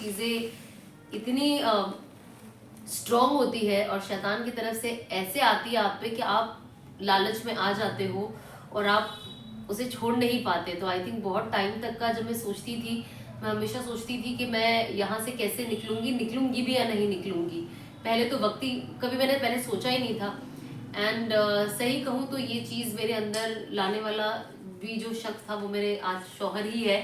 चीज़ें इतनी स्ट्रॉन्ग होती है और शैतान की तरफ से ऐसे आती है आप पे कि आप लालच में आ जाते हो और आप उसे छोड़ नहीं पाते। तो आई थिंक बहुत टाइम तक का जब मैं सोचती थी, मैं हमेशा सोचती थी कि मैं यहाँ से कैसे निकलूंगी भी या नहीं निकलूंगी। पहले तो वक्त ही कभी मैंने पहले सोचा ही नहीं था। एंड सही कहूँ तो ये चीज़ मेरे अंदर लाने वाला भी जो शख्स था वो मेरे आज शौहर ही है।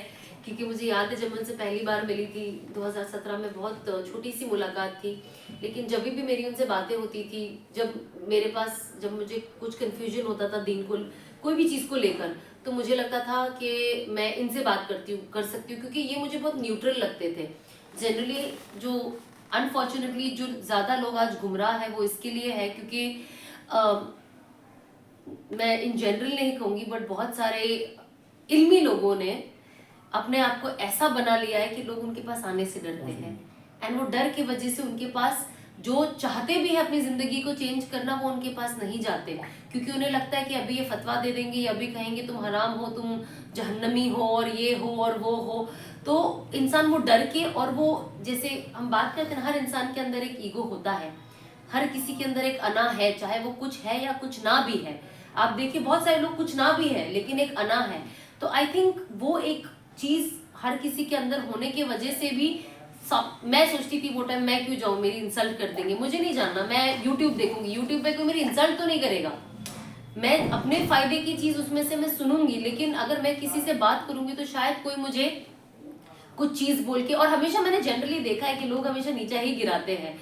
क्योंकि मुझे याद है जब मैं उनसे पहली बार मिली थी 2017 में, बहुत छोटी सी मुलाकात थी, लेकिन जब भी मेरी उनसे बातें होती थी, जब मुझे कुछ कन्फ्यूजन होता था दीन को, कोई भी चीज़ को लेकर, तो मुझे लगता था कि मैं इनसे बात कर सकती हूँ, क्योंकि ये मुझे बहुत न्यूट्रल लगते थे। जनरली जो अनफॉर्चुनेटली जो ज़्यादा लोग आज गुमराह है वो इसके लिए है क्योंकि मैं इन जनरल नहीं कहूँगी, बट बहुत सारे इल्मी लोगों ने अपने आप को ऐसा बना लिया है कि लोग उनके पास आने से डरते हैं। एंड वो डर की वजह से उनके पास जो चाहते भी है अपनी जिंदगी को चेंज करना, वो उनके पास नहीं जाते, क्योंकि उन्हें लगता है कि अभी ये फतवा दे देंगे या अभी कहेंगे तुम हराम हो, तुम जहन्नमी हो और ये हो और वो हो। तो इंसान वो डर के, और वो जैसे हम बात करते हैं, हर इंसान के अंदर एक ईगो होता है, हर किसी के अंदर एक अना है, चाहे वो कुछ है या कुछ ना भी है। आप देखिए बहुत सारे लोग कुछ ना भी है लेकिन एक अना है। तो आई थिंक वो एक चीज हर किसी के अंदर होने की वजह से भी मैं सोचती थी वो टाइम मैं क्यों जाऊं, मेरी इंसल्ट कर देंगे, मुझे नहीं जानना, मैं यूट्यूब देखूंगी, यूट्यूब पे कोई मेरी इंसल्ट तो नहीं करेगा, मैं अपने फायदे की चीज उसमें से मैं सुनूंगी, लेकिन अगर मैं किसी से बात करूंगी तो शायद कोई मुझे कुछ चीज बोल के, और हमेशा मैंने जनरली देखा है कि लोग हमेशा नीचा ही गिराते हैं।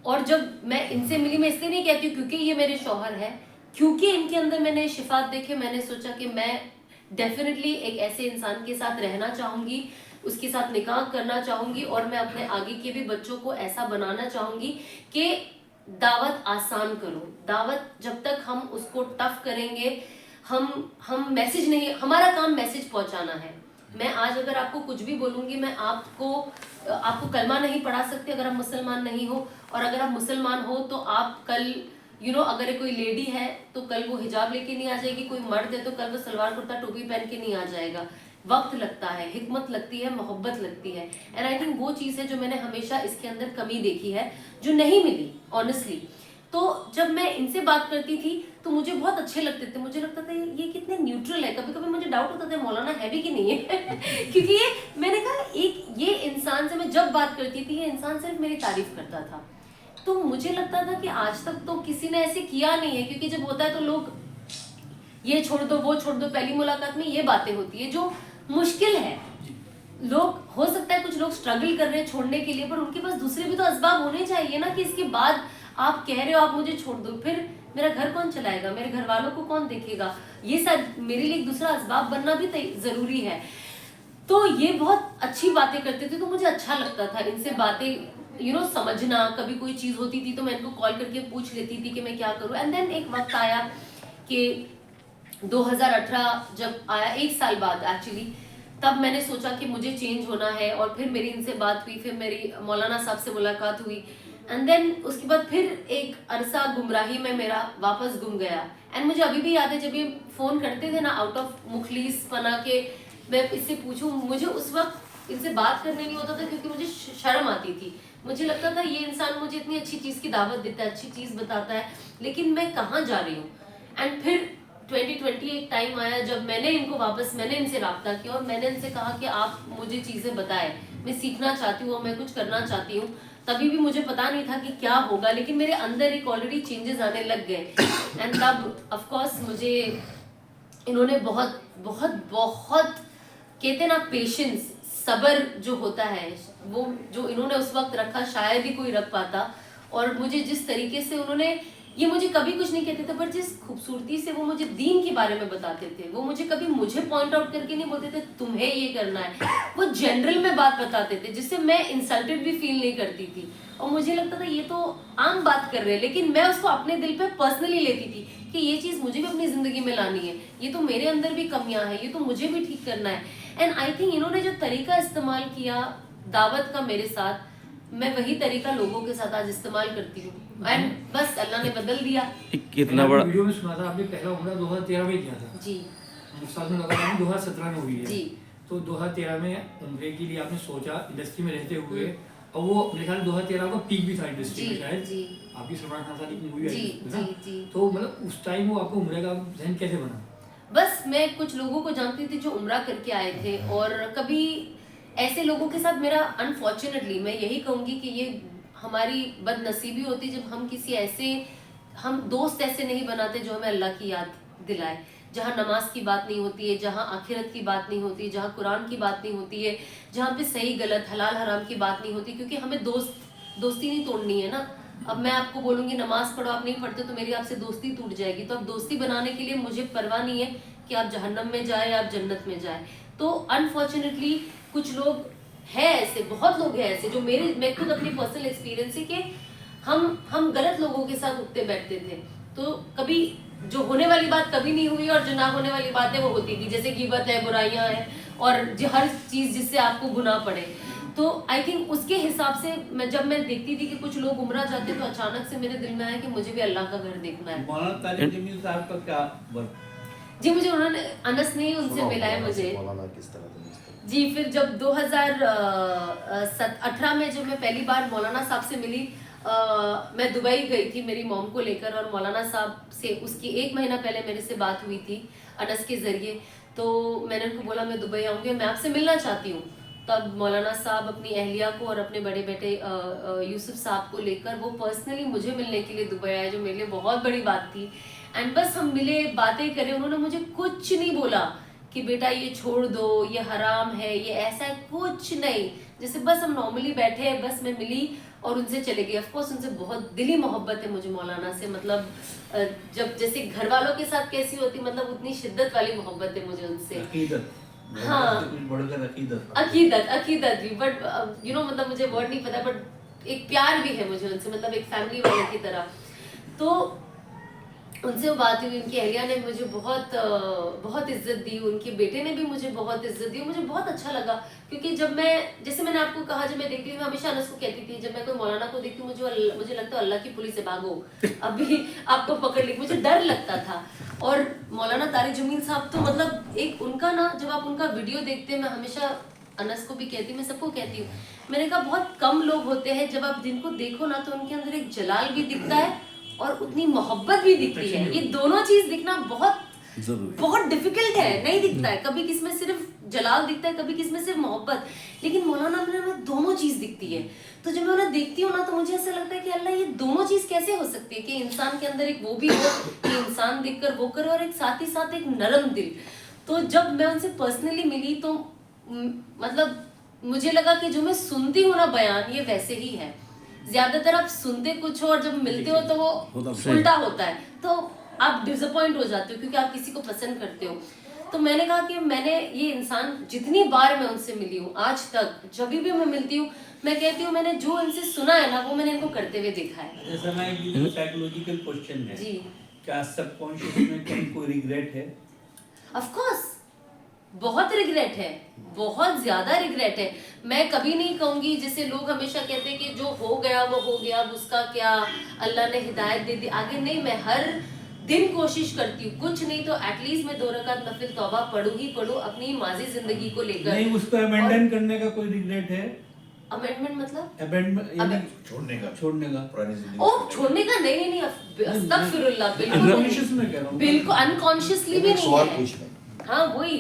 और जब मैं इनसे मिली, मैं इसलिए नहीं कहती हूँ क्योंकि ये मेरे शौहर है, क्योंकि इनके अंदर मैंने शिफात देखे, मैंने सोचा कि मैं डेफिनेटली एक ऐसे इंसान के साथ रहना चाहूंगी, उसके साथ निकाह करना चाहूंगी, और मैं अपने आगे के भी बच्चों को ऐसा बनाना चाहूंगी कि दावत आसान करो। दावत जब तक हम उसको टफ करेंगे, हम मैसेज नहीं, हमारा काम मैसेज पहुंचाना है। मैं आज अगर आपको कुछ भी बोलूंगी, मैं आपको कलमा नहीं पढ़ा सकती अगर आप मुसलमान नहीं हो, और अगर आप मुसलमान हो तो आप कल अगर कोई लेडी है तो कल वो हिजाब लेके नहीं आ जाएगी, कोई मर्द है तो कल वो सलवार कुर्ता टोपी पहन के नहीं आ जाएगा। वक्त लगता है, हिकमत लगती है, मोहब्बत लगती है। एंड आई थिंक वो चीज़ है जो मैंने हमेशा इसके अंदर कमी देखी है, जो नहीं मिली ऑनेस्टली। तो जब मैं इनसे बात करती थी तो मुझे बहुत अच्छे लगते थे, मुझे लगता था ये कितने न्यूट्रल है। कभी कभी मुझे डाउट होता था मौलाना है भी कि नहीं है क्योंकि मैंने कहा ये इंसान से मैं जब बात करती थी, ये इंसान सिर्फ मेरी तारीफ करता था। तो मुझे लगता था कि आज तक तो किसी ने ऐसे किया नहीं है, क्योंकि जब होता है तो लोग ये छोड़ दो वो छोड़ दो, पहली मुलाकात में ये बातें होती है जो मुश्किल है। लोग, हो सकता है कुछ लोग स्ट्रगल कर रहे हैं छोड़ने के लिए, पर उनके पास दूसरे भी तो असबाब होने चाहिए ना, कि इसके बाद आप कह रहे हो आप मुझे छोड़ दो, फिर मेरा घर कौन चलाएगा, मेरे घर वालों को कौन देखेगा, ये सब मेरे लिए एक दूसरा असबाब बनना भी जरूरी है। तो ये बहुत अच्छी बातें करते थे, तो मुझे अच्छा लगता था इनसे बातें समझना। कभी कोई चीज होती थी तो मैं इनको कॉल करके पूछ लेती थी कि मैं क्या करूं। एंड देन एक वक्त आया कि 2018 जब आया, 1 साल बाद एक्चुअली, तब मैंने सोचा कि मुझे चेंज होना है, और फिर मेरी इनसे बात हुई, फिर मेरी मौलाना साहब से मुलाकात हुई। एंड देन उसके बाद फिर एक अरसा गुमराही में मेरा वापस गुम गया। एंड मुझे अभी भी याद है जब ये फोन करते थे ना, आउट ऑफ मुखलिस पना के मैं इससे पूछूं, मुझे उस वक्त इनसे बात करने नहीं होता था क्योंकि मुझे शर्म आती थी। मुझे लगता था ये इंसान मुझे इतनी अच्छी चीज की दावत देता है, अच्छी चीज बताता है, लेकिन मैं कहाँ जा रही हूँ। एंड फिर 2020 एक टाइम आया जब मैंने इनसे राब्ता किया और मैंने इनसे कहा कि आप मुझे चीजें बताएं, मैं सीखना चाहती हूँ, मैं कुछ करना चाहती हूँ। तभी भी मुझे पता नहीं था कि क्या होगा, लेकिन मेरे अंदर एक ऑलरेडी चेंजेस आने लग गए। एंड तब ऑफ कोर्स मुझे इन्होंने बहुत बहुत बहुत, कहते ना पेशेंस, सब्र जो होता है, वो जो इन्होंने उस वक्त रखा शायद ही कोई रख पाता। और मुझे जिस तरीके से उन्होंने, ये मुझे कभी कुछ नहीं कहते थे, पर जिस खूबसूरती से वो मुझे दीन के बारे में बताते थे, वो मुझे कभी मुझे पॉइंट आउट करके नहीं बोलते थे तुम्हें ये करना है, वो जनरल में बात बताते थे जिससे मैं इंसल्टेड भी फील नहीं करती थी। और मुझे लगता था ये तो आम बात कर रहे हैं, लेकिन मैं उसको अपने दिल पे पर्सनली लेती थी कि ये चीज मुझे भी अपनी जिंदगी में लानी है, ये तो मेरे अंदर भी कमियां हैं, ये तो मुझे भी ठीक करना है। एंड आई थिंक इन्होंने जो तरीका इस्तेमाल किया दावत का मेरे साथ, मैं वही तरीका लोगों के साथ आज इस्तेमाल करती हूँ। एंड बस अल्लाह ने बदल दिया। कितना बड़ा वीडियो में सुना था आपने, पहला उम्रा 2013 में किया था जी, साल में लगा 2017 में हुई है जी। तो 2013 में उम्रे के लिए आपने सोचा इंडस्ट्री में रहते हुए, और वो मेरे ख्याल 2013 का पीक भी था इंडस्ट्री में शायद, आपकी सलमान खान साथ एक मूवी आई थी ना, तो मतलब उस टाइम वो आपको उम्रे का जहन कैसे बना? बस मैं कुछ लोगों को जानती थी जो उम्रा करके आए थे, और कभी ऐसे लोगों के साथ मेरा अनफॉर्चुनेटली मैं यही कहूँगी कि ये हमारी बदनसीबी होती जब हम किसी ऐसे हम दोस्त ऐसे नहीं बनाते जो हमें अल्लाह की याद दिलाए, जहाँ नमाज की बात नहीं होती है, जहाँ आखिरत की बात नहीं होती, जहाँ कुरान की बात नहीं होती है, जहाँ पे सही गलत हलाल हराम की बात नहीं होती, क्योंकि हमें दोस्ती नहीं तोड़नी है ना। अब मैं आपको बोलूंगी नमाज पढ़ो, आप नहीं पढ़ते तो मेरी आपसे दोस्ती टूट जाएगी। तो अब दोस्ती बनाने के लिए मुझे परवाह नहीं है कि आप जहन्नम में जाए या आप जन्नत में जाए। तो अनफॉर्चुनेटली कुछ लोग हैं ऐसे, बहुत लोग हैं ऐसे जो मैं खुद अपनी पर्सनल एक्सपीरियंस है कि हम गलत लोगों के साथ उठते बैठते थे, तो कभी जो होने वाली बात कभी नहीं हुई और जो ना होने वाली बातें वो होती थी, जैसे गिबत है, बुराइयां हैं, और जो हर चीज जिससे आपको गुनाह पड़े। तो आई थिंक उसके हिसाब से जब मैं देखती थी कि कुछ लोग उम्रा जाते तो अचानक से मेरे दिल में आया कि मुझे भी अल्लाह का घर देखना है। मौलाना तारिक जमील साहब का क्या वर्क? जी मुझे उन्होंने अनस ने उनसे मिला है मुझे जी। फिर जब 2018 में जब मैं पहली बार मौलाना साहब से मिली, मैं दुबई गई थी मेरी मॉम को लेकर, और मौलाना साहब से उसकी 1 महीना पहले मेरे से बात हुई थी अनस के जरिए। तो मैंने उनको बोला मैं दुबई आऊँगी, मैं आपसे मिलना चाहती हूँ। तब मौलाना साहब अपनी अहलिया को और अपने बड़े बेटे यूसुफ साहब को लेकर वो पर्सनली मुझे मिलने के लिए दुबई आए, जो मेरे लिए बहुत बड़ी बात थी। एंड बस हम मिले, बातें करें, उन्होंने मुझे कुछ नहीं बोला कि बेटा ये छोड़ दो, ये हराम है, ये ऐसा है, कुछ नहीं। जैसे बस हम नॉर्मली बैठे, बस मैं मिली और उनसे चले गई। ऑफकोर्स उनसे बहुत दिली मोहब्बत है मुझे मौलाना से, मतलब जब जैसे घर वालों के साथ कैसी होती, मतलब उतनी शिद्दत वाली मोहब्बत है मुझे उनसे। हाँ अकीदत भी, बट यू नो मतलब मुझे वर्ड नहीं पता, बट एक प्यार भी है मुझे उनसे, मतलब एक फैमिली वाले की तरह। तो उनसे वो बात हुई, उनकी अहलिया ने मुझे बहुत इज्जत दी, उनके बेटे ने भी मुझे बहुत इज्जत दी। मुझे बहुत अच्छा लगा, क्योंकि जब जैसे मैंने आपको कहा, जब मैं देखती थी मैं हमेशा अनस को कहती थी, जब मैं कोई मौलाना को देखती मुझे लगता है अल्लाह की पुलिस से भागो, अभी आपको पकड़ ली, मुझे डर लगता था। और मौलाना तारिक जमील साहब तो मतलब एक उनका ना, जब आप उनका वीडियो देखते हैं, मैं हमेशा अनस को भी कहती हूँ, मैं सबको कहती हूँ, मैंने कहा बहुत कम लोग होते हैं जब आप जिनको देखो ना तो उनके अंदर एक जलाल भी दिखता है और उतनी मोहब्बत भी दिखती है। ये दोनों चीज दिखना बहुत डिफिकल्ट है, नहीं दिखता है। कभी किसमें सिर्फ जलाल दिखता है, कभी किसमें सिर्फ मोहब्बत, लेकिन मौलाना में दोनों चीज दिखती है। तो जब मैं उन्हें देखती हूँ ना तो मुझे ऐसा लगता है कि अल्लाह, ये दोनों चीज कैसे हो सकती है कि इंसान के अंदर एक वो भी हो कि इंसान देखकर वो करे, और एक साथ ही साथ एक नरम दिल। तो जब मैं उनसे पर्सनली मिली तो मतलब मुझे लगा कि जो मैं सुनती हूँ ना बयान, ये वैसे ही है। ज्यादातर आप सुनते कुछ हो और जब मिलते हो तो वो उल्टा होता है, तो आप डिसअपॉइंट हो जाते हो क्योंकि आप किसी को पसंद करते हो। तो मैंने कहा कि मैंने ये इंसान, जितनी बार मैं उनसे मिली हूँ आज तक, जब भी मैं मिलती हूँ मैं कहती हूँ मैंने जो इनसे सुना है ना वो मैंने इनको करते हुए देखा है। जैसा मैं एक साइकोलॉजिकल क्वेश्चन है जी, क्या सबकॉन्शियस में कहीं कोई रिग्रेट है? ऑफ कोर्स बहुत रिग्रेट है, बहुत ज्यादा रिग्रेट है। मैं कभी नहीं कहूंगी, जैसे लोग हमेशा कहते हैं कि जो हो गया वो हो गया, उसका क्या, अल्लाह ने हिदायत दे दी आगे। नहीं, मैं हर दिन कोशिश करती हूँ, कुछ नहीं तो एटलीस्ट मैं 2 रकात नफिल तौबा पढूं अपनी माजी जिंदगी को लेकर। नहीं, उसको अमेंडन करने का कोई रिग्रेट है? अमेंडमेंट मतलब छोड़ने का छोड़ने का नहीं, अस्तगफिरुल्लाह, बिल्कुल अनकॉन्शियसली भी नहीं है। हाँ वही,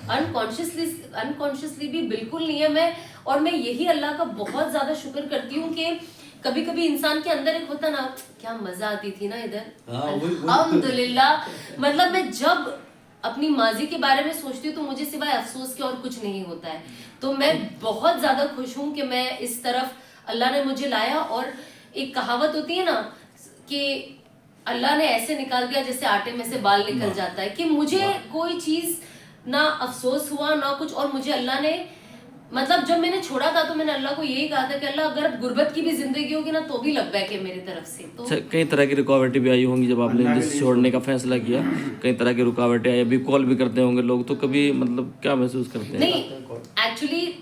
अनकॉन्शियसली भी बिल्कुल नहीं है मैं। और मैं यही अल्लाह का बहुत ज्यादा शुक्र करती हूँ कि कभी कभी इंसान के अंदर एक होता ना, क्या मजा आती थी ना इधर, अल्हम्दुलिल्लाह। मतलब मैं जब अपनी माजी के बारे में सोचती हूँ तो मुझे सिवाय अफसोस के और कुछ नहीं होता है। तो मैं बहुत ज्यादा खुश हूँ कि मैं इस तरफ अल्लाह ने मुझे लाया। और एक कहावत होती है ना कि अल्लाह ने ऐसे निकाल दिया जैसे आटे में से बाल निकल जाता है, कि मुझे कोई चीज ना अफसोस हुआ ना कुछ। और मुझे अल्लाह ने, मतलब जब मैंने छोड़ा था तो मैंने अल्लाह को यही कहा था कि अल्लाह अगर गुर्बत की भी जिंदगी होगी ना तो भी लब्बैक है मेरी तरफ से। तो कई तरह की रुकावटें भी आई होंगी जब आपने छोड़ने का फैसला किया, कई तरह की रुकावटें आई, अभी कॉल भी करते होंगे लोग, तो कभी मतलब क्या महसूस करते हैं? नहीं, एक्चुअली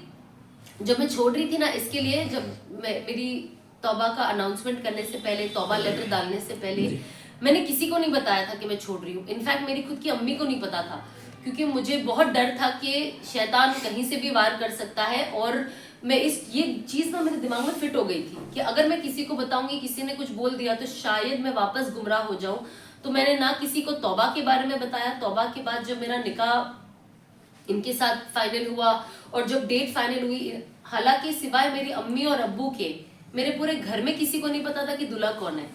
जब मैं छोड़ रही थी ना, इसके लिए जब मेरी तौबा का अनाउंसमेंट करने से पहले, तौबा लेटर डालने से पहले मैंने किसी को नहीं बताया था कि मैं छोड़ रही हूँ। इनफैक्ट मेरी खुद की अम्मी को नहीं पता था, क्योंकि मुझे बहुत डर था कि शैतान कहीं से भी वार कर सकता है, और मैं ये चीज़ ना मेरे दिमाग में फिट हो गई थी कि अगर मैं किसी को बताऊंगी, किसी ने कुछ बोल दिया तो शायद मैं वापस गुमराह हो जाऊं। तो मैंने ना किसी को तौबा के बारे में बताया। तौबा के बाद जब मेरा निकाह इनके साथ फाइनल हुआ और जब डेट फाइनल हुई, हालांकि सिवाय मेरी अम्मी और अब्बू के मेरे पूरे घर में किसी को नहीं पता था कि दूल्हा कौन है,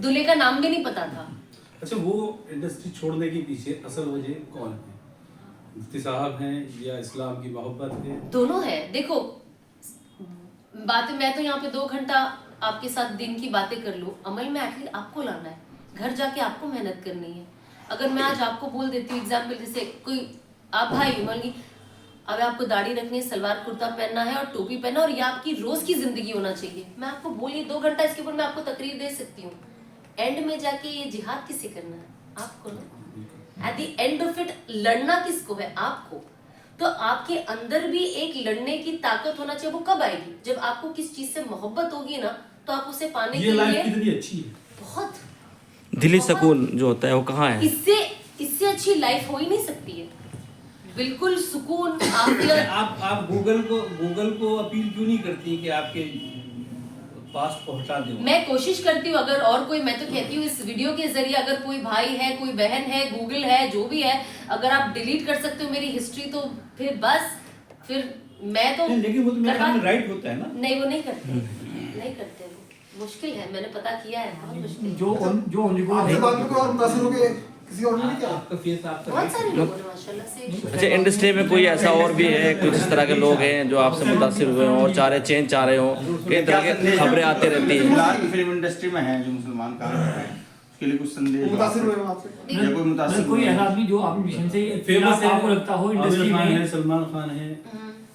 दूल्हे का नाम भी नहीं पता था। अच्छा, वो इंडस्ट्री छोड़ने के पीछे असल वजह कौन है? मुफ्ती साहब हैं या इस्लाम की मोहब्बत है? दोनों है। देखो बातें, मैं तो यहाँ पे 2 घंटा आपके साथ दिन की बातें कर लूँ, अमल में एटलीस्ट आपको लाना है, घर जाके आपको मेहनत करनी है। अगर मैं आज आपको बोल देती हूँ एग्जाम्पल, जैसे कोई आप भाई मान ली अब आपको दाढ़ी रखनी है, सलवार कुर्ता पहनना है और टोपी पहनना, और ये आपकी रोज की जिंदगी होना चाहिए, मैं आपको बोलिए 2 घंटा इसके ऊपर मैं आपको तकरीर दे सकती हूँ। एंड में जाके ये जिहाद किसे करना है? आपको ना। At the end of it लड़ना किसको है? आपको। तो आपके अंदर भी एक लड़ने की ताकत होना चाहिए। वो कब आएगी? जब आपको किस चीज से मोहब्बत होगी ना, तो आप उसे पाने के लिए लाइफ कितनी अच्छी है, बहुत दिली सुकून जो होता है वो कहाँ है? इससे अच्छी लाइफ हो ही नहीं सकती है। बिल्कुल सुकून। आप गूगल को अपील क्यों नहीं करती कि आपके पास पहुंचा दे? मैं कोशिश करती हूँ, अगर और कोई, मैं तो कहती हूँ इस वीडियो के जरिए अगर कोई भाई है, कोई बहन है, गूगल है, जो भी है, अगर आप डिलीट कर सकते हो मेरी हिस्ट्री तो फिर बस, फिर मैं तो लेकिन वो तो मेरे ख्याल में राइट होता है ना? नहीं, वो नहीं करते, नहीं करते, मुश्किल है, मैंने पता किया है, बहुत मुश्किल है। जो आपके बाद में कोई और मुतासिर हो गए किसी और ने क्या? आपका फेस आपका बहुत सारे लोग हैं माशाल्लाह से। अच्छा, इंडस्ट्री में कोई ऐसा और भी है, कुछ इस तरह के लोग हैं जो आपसे मुतासिर हुए हों और चेंज चाह रहे हों? कई तरह की खबरें आती रहती हैं। फिलहाल फिल्म इंडस्ट्री में है जो मुसलमान काम कर रहे हैं, उसके लिए कुछ संदेश मुतासिर हुए हो आपसे? या कोई मुतासिर कोई हुए ऐसा हैं? आदमी जो आपके मिशन से फेमस है, आपको लगता हो इंडस्ट्री आमिर खान में, है, सलमान खान है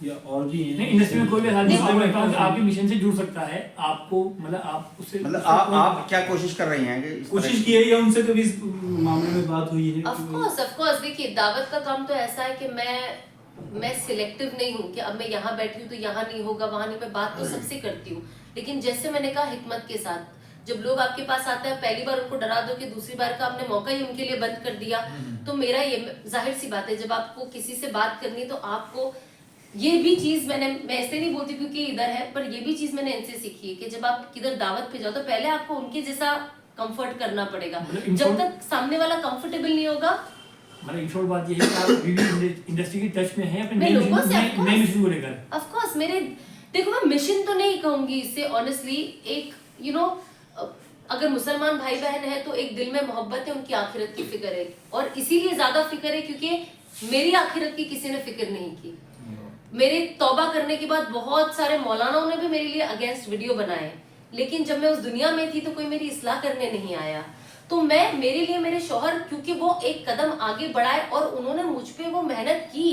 या और भी हैं? नहीं इंडस्ट्री में कोई भी ऐसा आदमी आपको लगता हो कि आपके मिशन से जुड़ सकता है, आपको मतलब आप उससे मतलब आप क्या कोशिश कर रही हैं कि इस तरह कोशिश की है या उनसे कभी इस मामले में बात हुई है? ऑफ कोर्स देखिए, दावत का काम तो ऐसा है कि मैं सिलेक्टिव नहीं हूँ कि अब मैं यहाँ बैठी हूँ तो यहाँ नहीं होगा, वहां नहीं। मैं बात तो सबसे करती हूँ, लेकिन जैसे मैंने कहा हिकमत के साथ, जब लोग आपके पास आते हैं पहली बार उनको डरा दो कि दूसरी बार का आपने मौका ही उनके लिए बंद कर दिया। तो मेरा ये जाहिर सी बात है, जब आपको किसी से बात करनी तो आपको ये भी चीज मैं ऐसे नहीं बोलती क्योंकि इधर है, पर ये भी चीज मैंने इनसे सीखी है कि जब आप किधर दावत पे जाओ तो पहले आपको उनके जैसा कंफर्ट करना पड़ेगा। जब तक सामने वाला कंफर्टेबल नहीं होगा, मतलब इन शॉर्ट बात ये है कि आप अभी भी इंडस्ट्री की टच में हैं अपने मैं लोगों से नए मिशन को लेकर। ऑफ कोर्स मेरे, देखो मैं मिशन तो नहीं कहूंगी इससे, ऑनेस्टली एक अगर मुसलमान भाई बहन है तो एक दिल में मोहब्बत है, उनकी आखिरत की फिक्र है, और इसीलिए ज्यादा फिक्र है क्योंकि मेरी आखिरत की किसी ने फिक्र नहीं की। मेरे तौबा करने के बाद बहुत सारे मौलानाओं ने भी मेरे लिए अगेंस्ट वीडियो बनाए, लेकिन जब मैं उस दुनिया में थी तो कोई मेरी इस्लाह करने नहीं आया। तो मेरे लिए मेरे शौहर, क्योंकि वो एक कदम आगे बढ़ाए और उन्होंने मुझ पे वो मेहनत की,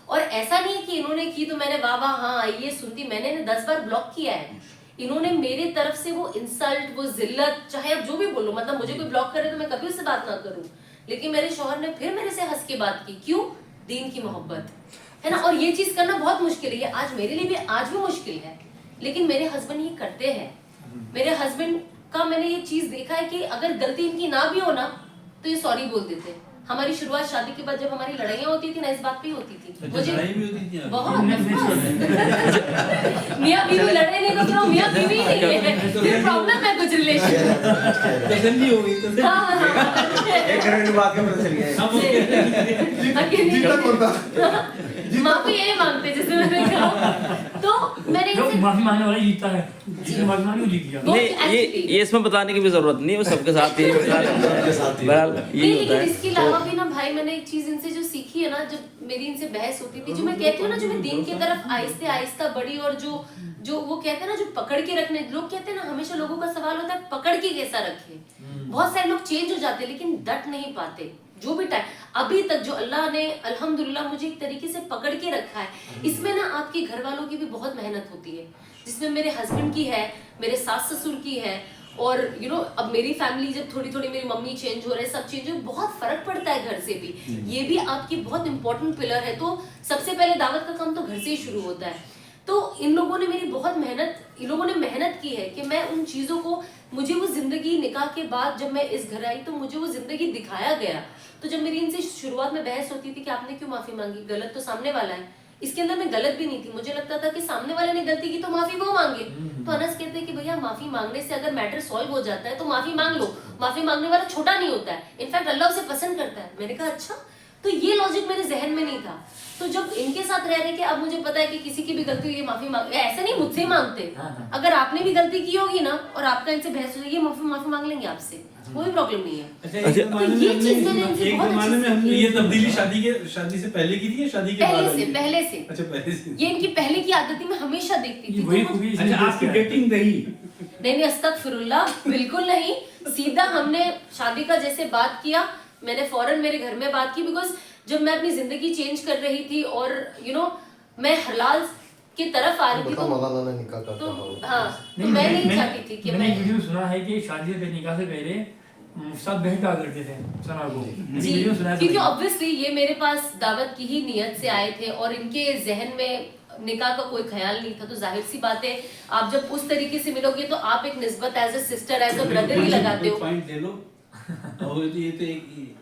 और ऐसा नहीं है कि इन्होंने की तो मैंने वाह वाह हाँ ये सुनती, मैंने 10 बार ब्लॉक किया है। इन्होंने मेरे तरफ से वो इंसल्ट, वो जिल्लत, चाहे अब जो भी बोलो, मतलब मुझे कोई ब्लॉक करे तो मैं कभी उससे बात ना करूं, लेकिन मेरे शौहर ने फिर मेरे से हंस के बात की। क्यों? दीन की मोहब्बत है ना। और ये चीज करना बहुत मुश्किल है, ये आज मेरे लिए भी आज भी मुश्किल है, लेकिन मेरे हस्बैंड ये करते हैं। मेरे हस्बैंड का मैंने ये चीज देखा है कि अगर गलती इनकी ना भी हो ना तो ये सॉरी बोल देते हैं। हमारी शुरुआत शादी के बाद जब हमारी लड़ाइयाँ होती थी ना, इस बात पे ही होती थी। मुझे लड़ाई भी होती थी बहुत मियाँ बीवी लड़े नहीं तो मियाँ बीवी नहीं है, फिर प्रॉब्लम है कुछ रिलेशन। तसल्ली हो गई तो एक घंटे बाद के पता चल गया। माफी यही मांगते जैसे मैंने कहा। तो मैंने जो माफी मांगने वाला जीतता है, जिसने माफी मांगी वो जीत गया। नहीं, ये इसमें बताने की भी जरूरत नहीं है, वो सबके साथ ही बहरहाल यही होता है। इसके अलावा भी ना भाई, मैंने एक चीज इनसे जो सीखी है ना, जब मेरी इनसे बहस होती थी, जो मैं कहती हूँ ना, जो मैं दीन की तरफ आहिस्ते आहिस्ता बढ़ी, और जो वो कहते हैं ना, जो पकड़ के रखने, लोग कहते हैं ना, हमेशा लोगों का सवाल होता है पकड़ के कैसा रखे। बहुत सारे लोग चेंज हो जाते हैं लेकिन डट नहीं पाते। जो भी टाइम अभी तक जो अल्लाह ने अल्हम्दुलिल्लाह मुझे एक तरीके से पकड़ के रखा है, इसमें ना आपके घर वालों की भी बहुत मेहनत होती है, जिसमें मेरे हस्बैंड की है, मेरे सास ससुर की है, और अब मेरी फैमिली जब थोड़ी थोड़ी, मेरी मम्मी चेंज हो रहे, सब चेंज हो, बहुत फर्क पड़ता है घर से भी। ये भी आपकी बहुत इंपॉर्टेंट पिलर है। तो सबसे पहले दावत का काम तो घर से ही शुरू होता है। तो इन लोगों ने मेरी बहुत मेहनत इन लोगों ने मेहनत की है कि मैं उन चीजों को, मुझे वो जिंदगी निकाह के बाद जब मैं इस घर आई तो मुझे वो जिंदगी दिखाया गया। तो जब मेरी इनसे शुरुआत में बहस होती थी कि आपने क्यों माफी मांगी, गलत तो सामने वाला है, इसके अंदर मैं गलत भी नहीं थी, मुझे लगता था कि सामने वाले ने गलती की तो माफी वो मांगे। तो अनस कहते हैं कि भैया माफी मांगने से अगर मैटर सॉल्व हो जाता है तो माफी मांग लो, माफी मांगने वाला छोटा नहीं होता है, इनफैक्ट अल्लाह उसे पसंद करता है। मैंने कहा अच्छा, तो ये लॉजिक मेरे जहन में नहीं था। तो जब इनके साथ रह रहे कि अब मुझे पता है कि किसी की भी गलती हुई है माफी मांग, ऐसे नहीं मुझसे ही मांगते, अगर आपने भी गलती की होगी ना और आपका इनसे बहस हो जाएगी, माफी मांग लेंगे आपसे, कोई प्रॉब्लम नहीं है। अच्छा, एक जमाने में हमने ये तब्दीली शादी से पहले की थी या शादी के बाद? पहले से अच्छा, पहले से। ये इनकी पहले की आदत थी, मैं हमेशा देखती थी। वही तो खूबी अच्छा, आपकी डेटिंग रही? नहीं, अस्तगफिरुल्लाह, बिल्कुल नहीं। सीधा हमने शादी का जैसे बात किया, मैंने फौरन मेरे घर में बात की, बिकॉज जब मैं अपनी जिंदगी चेंज कर रही थी और मैं हलाल की तरफ आ रही थी तो मौलाना ने निकाह का तो कहा। हाँ, तो मैं नहीं चाहती थी कि मैंने एक वीडियो सुना है कि शादी से निकाह से पहले सब बहन कहा करते थे सना को, जी, वीडियो सुना है। क्योंकि ऑब्वियसली ये मेरे पास दावत की ही नियत से आए थे और इनके जहन में निकाह का कोई ख्याल नहीं था। तो जाहिर सी बात है, आप जब उस तरीके से मिलोगे तो आप एक निस्बत as a sister, as a brother ही लगाते हो। पॉइंट ले लो। और ये तो एक ही